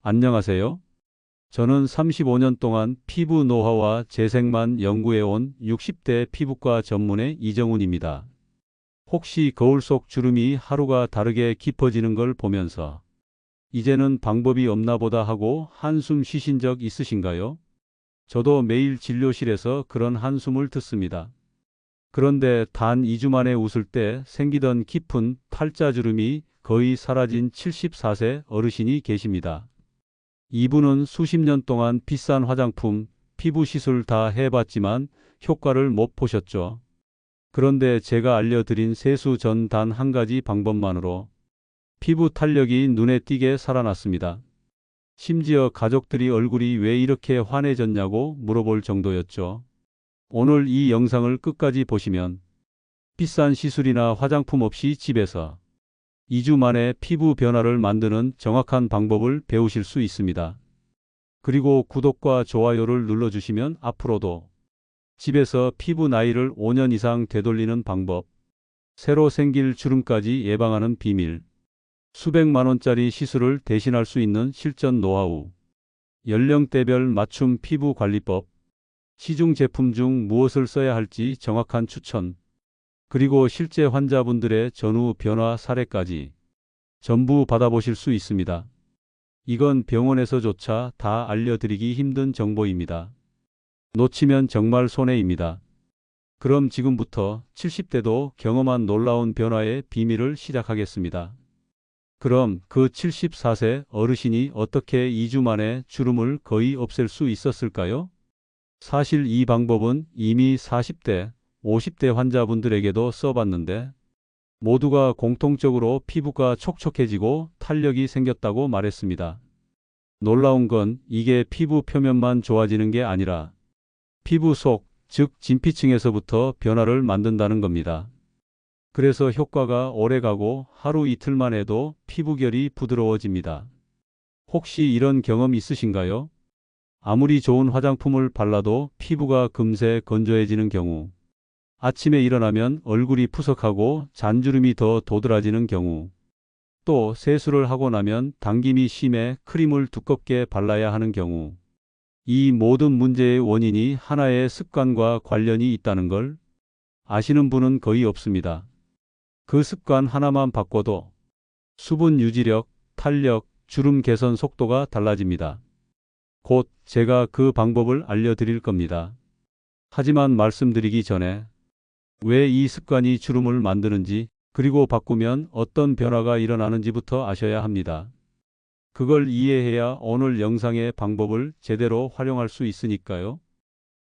안녕하세요. 저는 35년 동안 피부 노화와 재생만 연구해온 60대 피부과 전문의 이정훈입니다. 혹시 거울 속 주름이 하루가 다르게 깊어지는 걸 보면서 이제는 방법이 없나 보다 하고 한숨 쉬신 적 있으신가요? 저도 매일 진료실에서 그런 한숨을 듣습니다. 그런데 단 2주 만에 웃을 때 생기던 깊은 팔자주름이 거의 사라진 74세 어르신이 계십니다. 이분은 수십 년 동안 비싼 화장품, 피부 시술 다 해봤지만 효과를 못 보셨죠. 그런데 제가 알려드린 세수 전 단 한 가지 방법만으로 피부 탄력이 눈에 띄게 살아났습니다. 심지어 가족들이 얼굴이 왜 이렇게 환해졌냐고 물어볼 정도였죠. 오늘 이 영상을 끝까지 보시면 비싼 시술이나 화장품 없이 집에서 2주 만에 피부 변화를 만드는 정확한 방법을 배우실 수 있습니다. 그리고 구독과 좋아요를 눌러주시면 앞으로도 집에서 피부 나이를 5년 이상 되돌리는 방법, 새로 생길 주름까지 예방하는 비밀, 수백만 원짜리 시술을 대신할 수 있는 실전 노하우, 연령대별 맞춤 피부 관리법, 시중 제품 중 무엇을 써야 할지 정확한 추천, 그리고 실제 환자분들의 전후 변화 사례까지 전부 받아보실 수 있습니다. 이건 병원에서조차 다 알려드리기 힘든 정보입니다. 놓치면 정말 손해입니다. 그럼 지금부터 70대도 경험한 놀라운 변화의 비밀을 시작하겠습니다. 그럼 그 74세 어르신이 어떻게 2주 만에 주름을 거의 없앨 수 있었을까요? 사실 이 방법은 이미 40대, 50대 환자분들에게도 써봤는데 모두가 공통적으로 피부가 촉촉해지고 탄력이 생겼다고 말했습니다. 놀라운 건 이게 피부 표면만 좋아지는 게 아니라 피부 속, 즉 진피층에서부터 변화를 만든다는 겁니다. 그래서 효과가 오래가고 하루 이틀만 해도 피부결이 부드러워집니다. 혹시 이런 경험 있으신가요? 아무리 좋은 화장품을 발라도 피부가 금세 건조해지는 경우, 아침에 일어나면 얼굴이 푸석하고 잔주름이 더 도드라지는 경우, 또 세수를 하고 나면 당김이 심해 크림을 두껍게 발라야 하는 경우, 이 모든 문제의 원인이 하나의 습관과 관련이 있다는 걸 아시는 분은 거의 없습니다. 그 습관 하나만 바꿔도 수분 유지력, 탄력, 주름 개선 속도가 달라집니다. 곧 제가 그 방법을 알려드릴 겁니다. 하지만 말씀드리기 전에 왜 이 습관이 주름을 만드는지, 그리고 바꾸면 어떤 변화가 일어나는지부터 아셔야 합니다. 그걸 이해해야 오늘 영상의 방법을 제대로 활용할 수 있으니까요.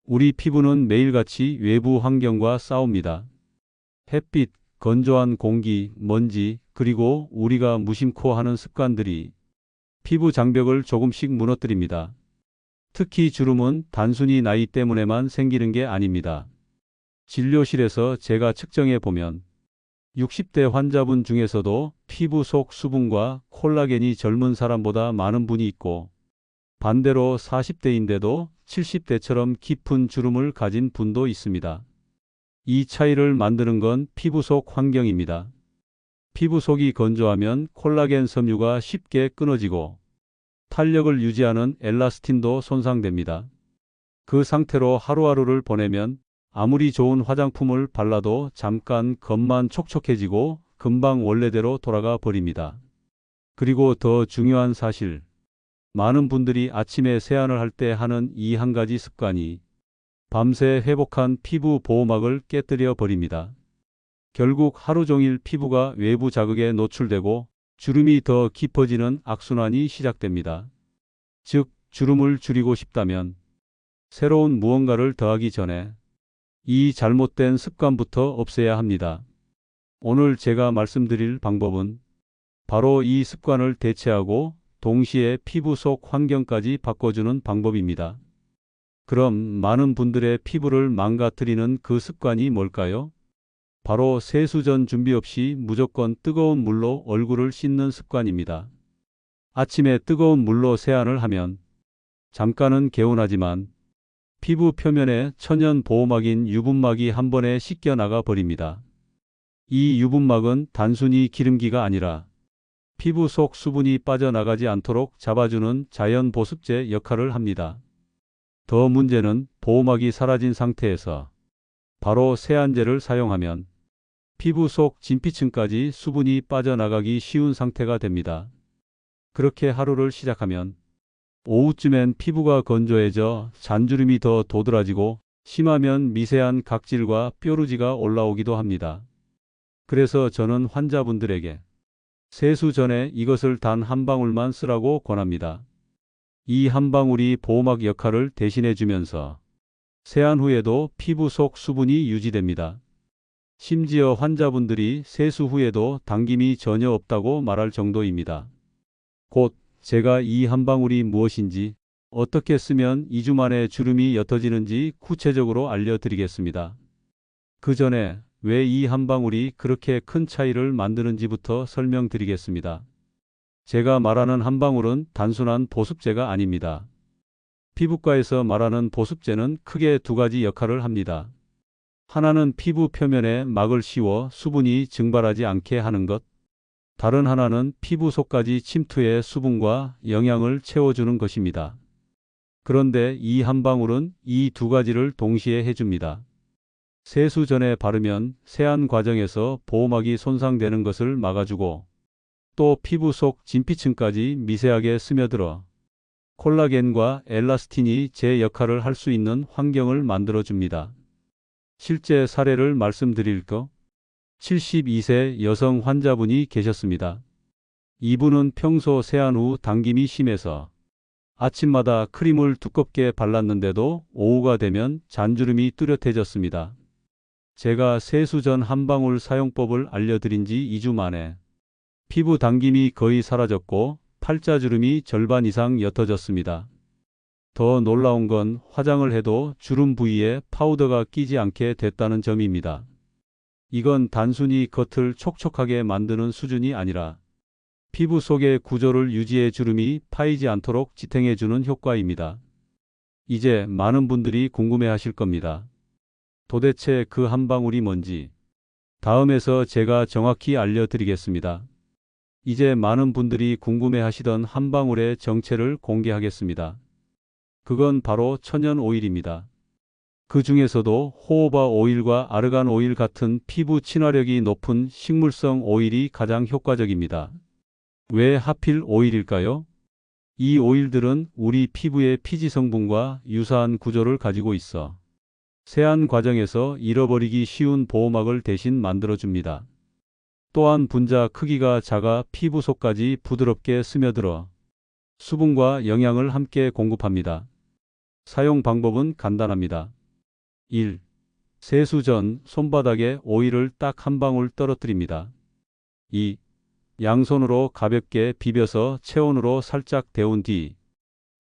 우리 피부는 매일같이 외부 환경과 싸웁니다. 햇빛, 건조한 공기, 먼지, 그리고 우리가 무심코 하는 습관들이 피부 장벽을 조금씩 무너뜨립니다. 특히 주름은 단순히 나이 때문에만 생기는 게 아닙니다. 진료실에서 제가 측정해 보면 60대 환자분 중에서도 피부 속 수분과 콜라겐이 젊은 사람보다 많은 분이 있고, 반대로 40대인데도 70대처럼 깊은 주름을 가진 분도 있습니다. 이 차이를 만드는 건 피부 속 환경입니다. 피부 속이 건조하면 콜라겐 섬유가 쉽게 끊어지고 탄력을 유지하는 엘라스틴도 손상됩니다. 그 상태로 하루하루를 보내면 아무리 좋은 화장품을 발라도 잠깐 겉만 촉촉해지고 금방 원래대로 돌아가 버립니다. 그리고 더 중요한 사실, 많은 분들이 아침에 세안을 할 때 하는 이 한 가지 습관이 밤새 회복한 피부 보호막을 깨뜨려 버립니다. 결국 하루 종일 피부가 외부 자극에 노출되고 주름이 더 깊어지는 악순환이 시작됩니다. 즉, 주름을 줄이고 싶다면 새로운 무언가를 더하기 전에 이 잘못된 습관부터 없애야 합니다. 오늘 제가 말씀드릴 방법은 바로 이 습관을 대체하고 동시에 피부 속 환경까지 바꿔주는 방법입니다. 그럼 많은 분들의 피부를 망가뜨리는 그 습관이 뭘까요? 바로 세수 전 준비 없이 무조건 뜨거운 물로 얼굴을 씻는 습관입니다. 아침에 뜨거운 물로 세안을 하면 잠깐은 개운하지만 피부 표면에 천연 보호막인 유분막이 한 번에 씻겨 나가 버립니다. 이 유분막은 단순히 기름기가 아니라 피부 속 수분이 빠져나가지 않도록 잡아주는 자연 보습제 역할을 합니다. 더 문제는 보호막이 사라진 상태에서 바로 세안제를 사용하면 피부 속 진피층까지 수분이 빠져나가기 쉬운 상태가 됩니다. 그렇게 하루를 시작하면 오후쯤엔 피부가 건조해져 잔주름이 더 도드라지고 심하면 미세한 각질과 뾰루지가 올라오기도 합니다. 그래서 저는 환자분들에게 세수 전에 이것을 단 한 방울만 쓰라고 권합니다. 이 한 방울이 보호막 역할을 대신해 주면서 세안 후에도 피부 속 수분이 유지됩니다. 심지어 환자분들이 세수 후에도 당김이 전혀 없다고 말할 정도입니다. 곧 제가 이 한 방울이 무엇인지, 어떻게 쓰면 2주 만에 주름이 옅어지는지 구체적으로 알려드리겠습니다. 그 전에 왜 이 한 방울이 그렇게 큰 차이를 만드는지부터 설명드리겠습니다. 제가 말하는 한 방울은 단순한 보습제가 아닙니다. 피부과에서 말하는 보습제는 크게 두 가지 역할을 합니다. 하나는 피부 표면에 막을 씌워 수분이 증발하지 않게 하는 것, 다른 하나는 피부 속까지 침투해 수분과 영양을 채워주는 것입니다. 그런데 이 한 방울은 이 두 가지를 동시에 해줍니다. 세수 전에 바르면 세안 과정에서 보호막이 손상되는 것을 막아주고 또 피부 속 진피층까지 미세하게 스며들어 콜라겐과 엘라스틴이 제 역할을 할 수 있는 환경을 만들어줍니다. 실제 사례를 말씀드릴까? 72세 여성 환자분이 계셨습니다. 이분은 평소 세안 후 당김이 심해서 아침마다 크림을 두껍게 발랐는데도 오후가 되면 잔주름이 뚜렷해졌습니다. 제가 세수 전 한 방울 사용법을 알려드린 지 2주 만에 피부 당김이 거의 사라졌고 팔자주름이 절반 이상 옅어졌습니다. 더 놀라운 건 화장을 해도 주름 부위에 파우더가 끼지 않게 됐다는 점입니다. 이건 단순히 겉을 촉촉하게 만드는 수준이 아니라 피부 속의 구조를 유지해 주름이 파이지 않도록 지탱해주는 효과입니다. 이제 많은 분들이 궁금해하실 겁니다. 도대체 그 한 방울이 뭔지 다음에서 제가 정확히 알려드리겠습니다. 이제 많은 분들이 궁금해하시던 한 방울의 정체를 공개하겠습니다. 그건 바로 천연 오일입니다. 그 중에서도 호호바 오일과 아르간 오일 같은 피부 친화력이 높은 식물성 오일이 가장 효과적입니다. 왜 하필 오일일까요? 이 오일들은 우리 피부의 피지 성분과 유사한 구조를 가지고 있어 세안 과정에서 잃어버리기 쉬운 보호막을 대신 만들어줍니다. 또한 분자 크기가 작아 피부 속까지 부드럽게 스며들어 수분과 영양을 함께 공급합니다. 사용 방법은 간단합니다. 1. 세수 전 손바닥에 오일을 딱 한 방울 떨어뜨립니다. 2. 양손으로 가볍게 비벼서 체온으로 살짝 데운 뒤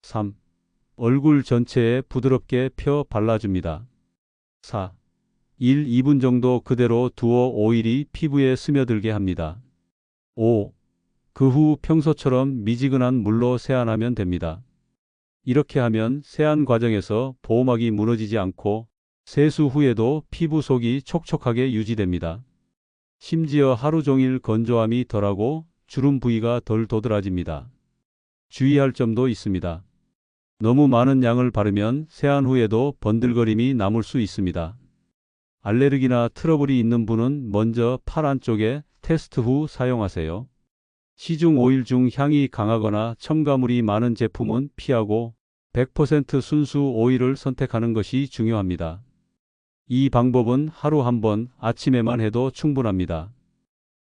3. 얼굴 전체에 부드럽게 펴 발라줍니다. 4. 1, 2분 정도 그대로 두어 오일이 피부에 스며들게 합니다. 5. 그 후 평소처럼 미지근한 물로 세안하면 됩니다. 이렇게 하면 세안 과정에서 보호막이 무너지지 않고 세수 후에도 피부 속이 촉촉하게 유지됩니다. 심지어 하루 종일 건조함이 덜하고 주름 부위가 덜 도드라집니다. 주의할 점도 있습니다. 너무 많은 양을 바르면 세안 후에도 번들거림이 남을 수 있습니다. 알레르기나 트러블이 있는 분은 먼저 팔 안쪽에 테스트 후 사용하세요. 시중 오일 중 향이 강하거나 첨가물이 많은 제품은 피하고 100% 순수 오일을 선택하는 것이 중요합니다. 이 방법은 하루 한 번 아침에만 해도 충분합니다.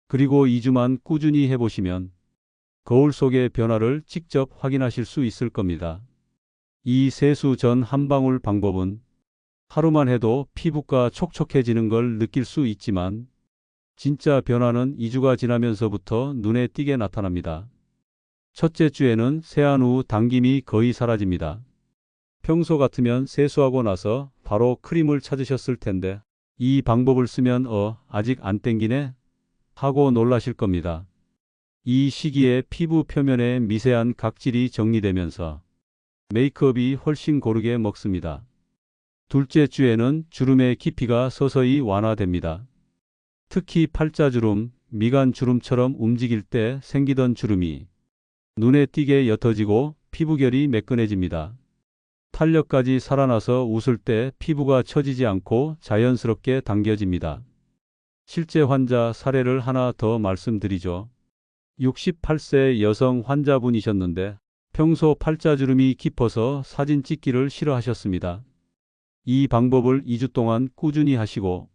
그리고 2주만 꾸준히 해보시면 거울 속의 변화를 직접 확인하실 수 있을 겁니다. 이 세수 전 한 방울 방법은 하루만 해도 피부가 촉촉해지는 걸 느낄 수 있지만 진짜 변화는 2주가 지나면서부터 눈에 띄게 나타납니다. 첫째 주에는 세안 후 당김이 거의 사라집니다. 평소 같으면 세수하고 나서 바로 크림을 찾으셨을 텐데 이 방법을 쓰면 아직 안 땡기네? 하고 놀라실 겁니다. 이 시기에 피부 표면에 미세한 각질이 정리되면서 메이크업이 훨씬 고르게 먹습니다. 둘째 주에는 주름의 깊이가 서서히 완화됩니다. 특히 팔자주름, 미간 주름처럼 움직일 때 생기던 주름이 눈에 띄게 옅어지고 피부결이 매끈해집니다. 탄력까지 살아나서 웃을 때 피부가 처지지 않고 자연스럽게 당겨집니다. 실제 환자 사례를 하나 더 말씀드리죠. 68세 여성 환자분이셨는데 평소 팔자주름이 깊어서 사진 찍기를 싫어하셨습니다. 이 방법을 2주 동안 꾸준히 하시고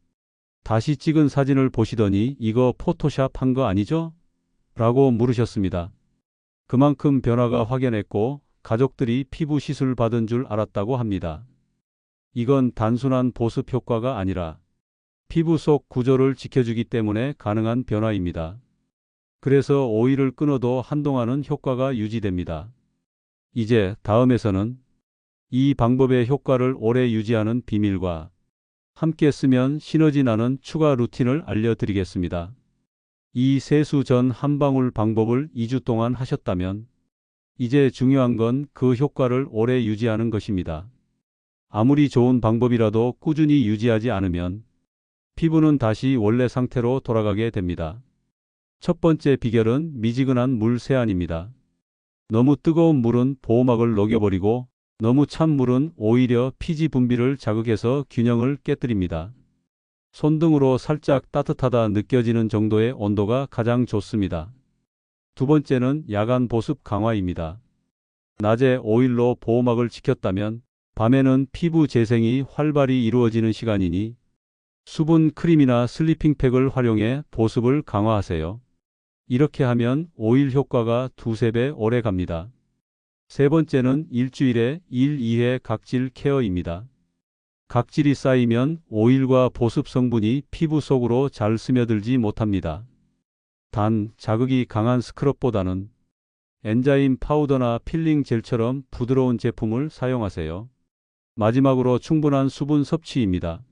다시 찍은 사진을 보시더니 이거 포토샵 한 거 아니죠? 라고 물으셨습니다. 그만큼 변화가 확연했고 가족들이 피부 시술 받은 줄 알았다고 합니다. 이건 단순한 보습 효과가 아니라 피부 속 구조를 지켜주기 때문에 가능한 변화입니다. 그래서 오일을 끊어도 한동안은 효과가 유지됩니다. 이제 다음에서는 이 방법의 효과를 오래 유지하는 비밀과 함께 쓰면 시너지 나는 추가 루틴을 알려드리겠습니다. 이 세수 전 한 방울 방법을 2주 동안 하셨다면 이제 중요한 건 그 효과를 오래 유지하는 것입니다. 아무리 좋은 방법이라도 꾸준히 유지하지 않으면 피부는 다시 원래 상태로 돌아가게 됩니다. 첫 번째 비결은 미지근한 물 세안입니다. 너무 뜨거운 물은 보호막을 녹여버리고 너무 찬 물은 오히려 피지 분비를 자극해서 균형을 깨뜨립니다. 손등으로 살짝 따뜻하다 느껴지는 정도의 온도가 가장 좋습니다. 두 번째는 야간 보습 강화입니다. 낮에 오일로 보호막을 지켰다면 밤에는 피부 재생이 활발히 이루어지는 시간이니 수분 크림이나 슬리핑팩을 활용해 보습을 강화하세요. 이렇게 하면 오일 효과가 두세 배 오래 갑니다. 세 번째는 일주일에 1, 2회 각질 케어입니다. 각질이 쌓이면 오일과 보습 성분이 피부 속으로 잘 스며들지 못합니다. 단 자극이 강한 스크럽보다는 엔자임 파우더나 필링 젤처럼 부드러운 제품을 사용하세요. 마지막으로 충분한 수분 섭취입니다.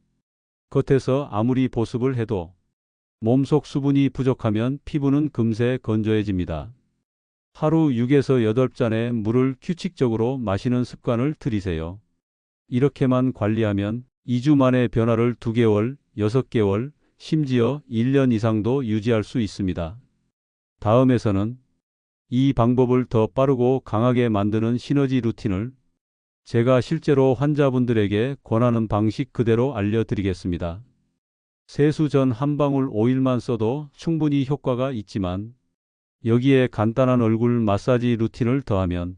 겉에서 아무리 보습을 해도 몸속 수분이 부족하면 피부는 금세 건조해집니다. 하루 6에서 8잔의 물을 규칙적으로 마시는 습관을 들이세요. 이렇게만 관리하면 2주 만에 변화를 2개월, 6개월, 심지어 1년 이상도 유지할 수 있습니다. 다음에서는 이 방법을 더 빠르고 강하게 만드는 시너지 루틴을 제가 실제로 환자분들에게 권하는 방식 그대로 알려드리겠습니다. 세수 전 한 방울 오일만 써도 충분히 효과가 있지만 여기에 간단한 얼굴 마사지 루틴을 더하면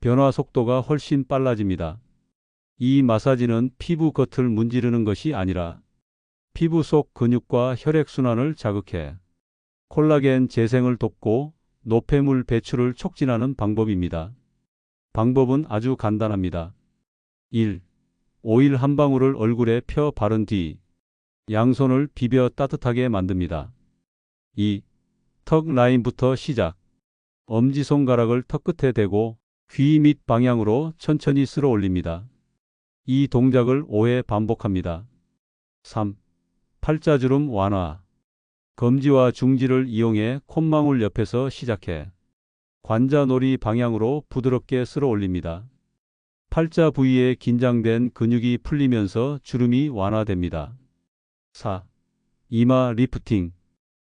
변화 속도가 훨씬 빨라집니다. 이 마사지는 피부 겉을 문지르는 것이 아니라 피부 속 근육과 혈액순환을 자극해 콜라겐 재생을 돕고 노폐물 배출을 촉진하는 방법입니다. 방법은 아주 간단합니다. 1. 오일 한 방울을 얼굴에 펴 바른 뒤 양손을 비벼 따뜻하게 만듭니다. 2. 턱 라인부터 시작. 엄지손가락을 턱 끝에 대고 귀 밑 방향으로 천천히 쓸어 올립니다. 이 동작을 5회 반복합니다. 3. 팔자주름 완화. 검지와 중지를 이용해 콧망울 옆에서 시작해 관자놀이 방향으로 부드럽게 쓸어 올립니다. 팔자 부위에 긴장된 근육이 풀리면서 주름이 완화됩니다. 4. 이마 리프팅.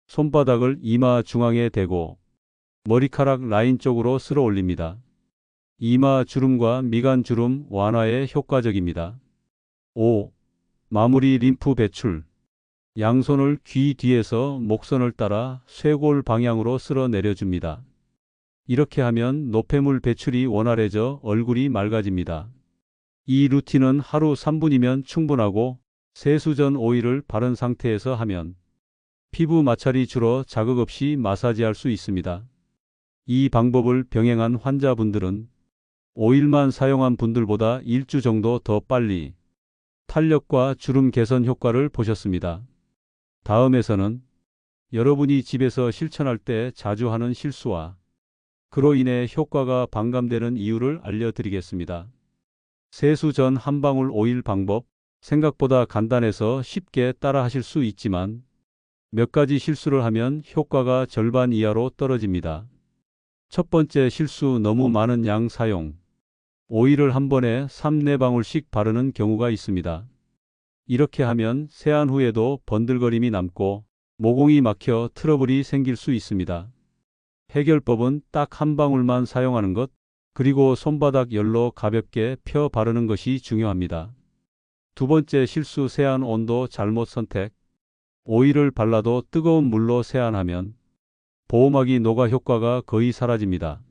손바닥을 이마 중앙에 대고 머리카락 라인 쪽으로 쓸어 올립니다. 이마 주름과 미간 주름 완화에 효과적입니다. 5. 마무리 림프 배출. 양손을 귀 뒤에서 목선을 따라 쇄골 방향으로 쓸어 내려줍니다. 이렇게 하면 노폐물 배출이 원활해져 얼굴이 맑아집니다. 이 루틴은 하루 3분이면 충분하고 세수 전 오일을 바른 상태에서 하면 피부 마찰이 줄어 자극 없이 마사지할 수 있습니다. 이 방법을 병행한 환자분들은 오일만 사용한 분들보다 1주 정도 더 빨리 탄력과 주름 개선 효과를 보셨습니다. 다음에서는 여러분이 집에서 실천할 때 자주 하는 실수와 그로 인해 효과가 반감되는 이유를 알려드리겠습니다. 세수 전 한 방울 오일 방법, 생각보다 간단해서 쉽게 따라 하실 수 있지만 몇 가지 실수를 하면 효과가 절반 이하로 떨어집니다. 첫 번째 실수, 너무 많은 양 사용. 오일을 한 번에 3, 4방울씩 바르는 경우가 있습니다. 이렇게 하면 세안 후에도 번들거림이 남고 모공이 막혀 트러블이 생길 수 있습니다. 해결법은 딱 한 방울만 사용하는 것, 그리고 손바닥 열로 가볍게 펴 바르는 것이 중요합니다. 두 번째 실수, 세안 온도 잘못 선택. 오일을 발라도 뜨거운 물로 세안하면 보호막이 녹아 효과가 거의 사라집니다.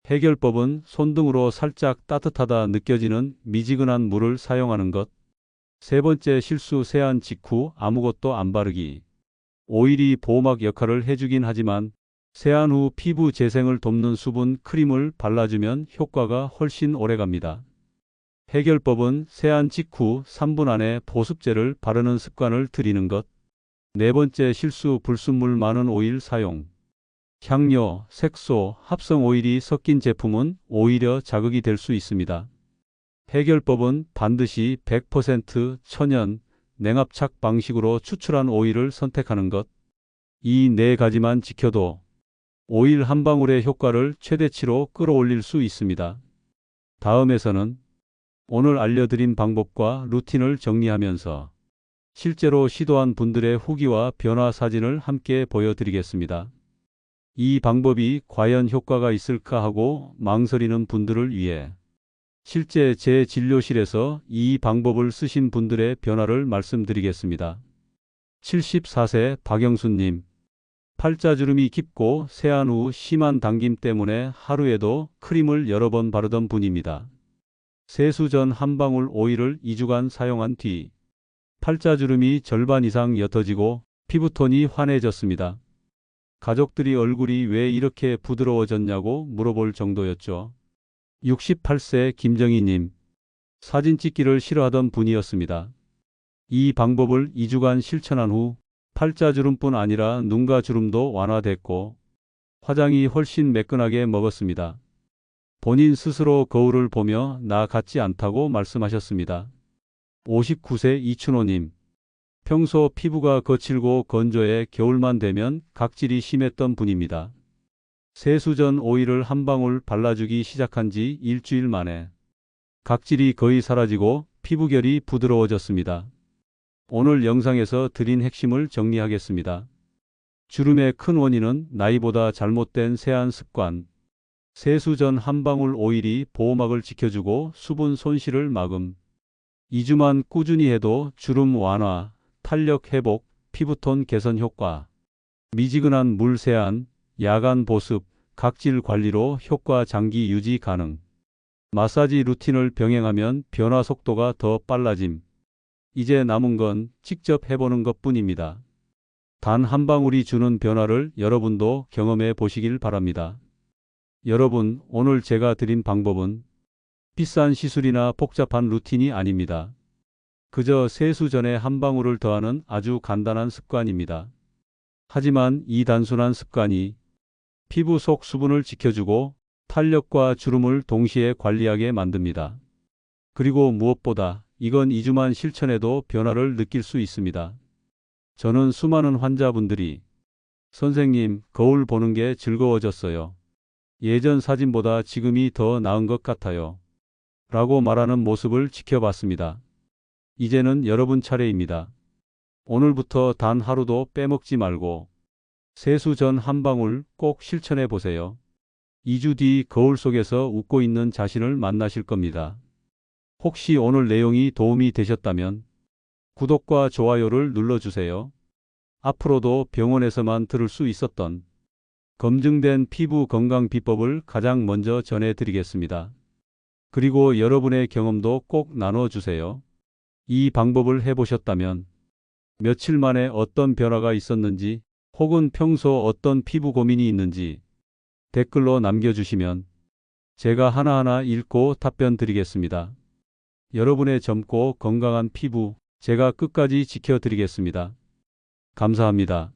해결법은 손등으로 살짝 따뜻하다 느껴지는 미지근한 물을 사용하는 것. 세 번째 실수, 세안 직후 아무것도 안 바르기. 오일이 보호막 역할을 해주긴 하지만 세안 후 피부 재생을 돕는 수분 크림을 발라주면 효과가 훨씬 오래갑니다. 해결법은 세안 직후 3분 안에 보습제를 바르는 습관을 들이는 것. 네 번째 실수, 불순물 많은 오일 사용. 향료, 색소, 합성 오일이 섞인 제품은 오히려 자극이 될 수 있습니다. 해결법은 반드시 100% 천연, 냉압착 방식으로 추출한 오일을 선택하는 것. 이 네 가지만 지켜도 오일 한 방울의 효과를 최대치로 끌어올릴 수 있습니다. 다음에서는 오늘 알려드린 방법과 루틴을 정리하면서 실제로 시도한 분들의 후기와 변화 사진을 함께 보여드리겠습니다. 이 방법이 과연 효과가 있을까 하고 망설이는 분들을 위해 실제 제 진료실에서 이 방법을 쓰신 분들의 변화를 말씀드리겠습니다. 74세 박영수님. 팔자주름이 깊고 세안 후 심한 당김 때문에 하루에도 크림을 여러 번 바르던 분입니다. 세수 전 한 방울 오일을 2주간 사용한 뒤 팔자주름이 절반 이상 옅어지고 피부톤이 환해졌습니다. 가족들이 얼굴이 왜 이렇게 부드러워졌냐고 물어볼 정도였죠. 68세 김정희님. 사진 찍기를 싫어하던 분이었습니다. 이 방법을 2주간 실천한 후 팔자주름뿐 아니라 눈가 주름도 완화됐고 화장이 훨씬 매끈하게 먹었습니다. 본인 스스로 거울을 보며 나 같지 않다고 말씀하셨습니다. 59세 이춘호님. 평소 피부가 거칠고 건조해 겨울만 되면 각질이 심했던 분입니다. 세수 전 오일을 한 방울 발라주기 시작한 지 일주일 만에 각질이 거의 사라지고 피부결이 부드러워졌습니다. 오늘 영상에서 드린 핵심을 정리하겠습니다. 주름의 큰 원인은 나이보다 잘못된 세안 습관. 세수 전 한 방울 오일이 보호막을 지켜주고 수분 손실을 막음. 2주만 꾸준히 해도 주름 완화, 탄력 회복, 피부톤 개선 효과. 미지근한 물 세안, 야간 보습, 각질 관리로 효과 장기 유지 가능. 마사지 루틴을 병행하면 변화 속도가 더 빨라짐. 이제 남은 건 직접 해보는 것뿐입니다. 단 한 방울이 주는 변화를 여러분도 경험해 보시길 바랍니다. 여러분, 오늘 제가 드린 방법은 비싼 시술이나 복잡한 루틴이 아닙니다. 그저 세수 전에 한 방울을 더하는 아주 간단한 습관입니다. 하지만 이 단순한 습관이 피부 속 수분을 지켜주고 탄력과 주름을 동시에 관리하게 만듭니다. 그리고 무엇보다 이건 2주만 실천해도 변화를 느낄 수 있습니다. 저는 수많은 환자분들이 선생님, 거울 보는 게 즐거워졌어요. 예전 사진보다 지금이 더 나은 것 같아요. 라고 말하는 모습을 지켜봤습니다. 이제는 여러분 차례입니다. 오늘부터 단 하루도 빼먹지 말고 세수 전 한 방울 꼭 실천해 보세요. 2주 뒤 거울 속에서 웃고 있는 자신을 만나실 겁니다. 혹시 오늘 내용이 도움이 되셨다면 구독과 좋아요를 눌러주세요. 앞으로도 병원에서만 들을 수 있었던 검증된 피부 건강 비법을 가장 먼저 전해드리겠습니다. 그리고 여러분의 경험도 꼭 나눠주세요. 이 방법을 해보셨다면 며칠 만에 어떤 변화가 있었는지 혹은 평소 어떤 피부 고민이 있는지 댓글로 남겨주시면 제가 하나하나 읽고 답변 드리겠습니다. 여러분의 젊고 건강한 피부 제가 끝까지 지켜드리겠습니다. 감사합니다.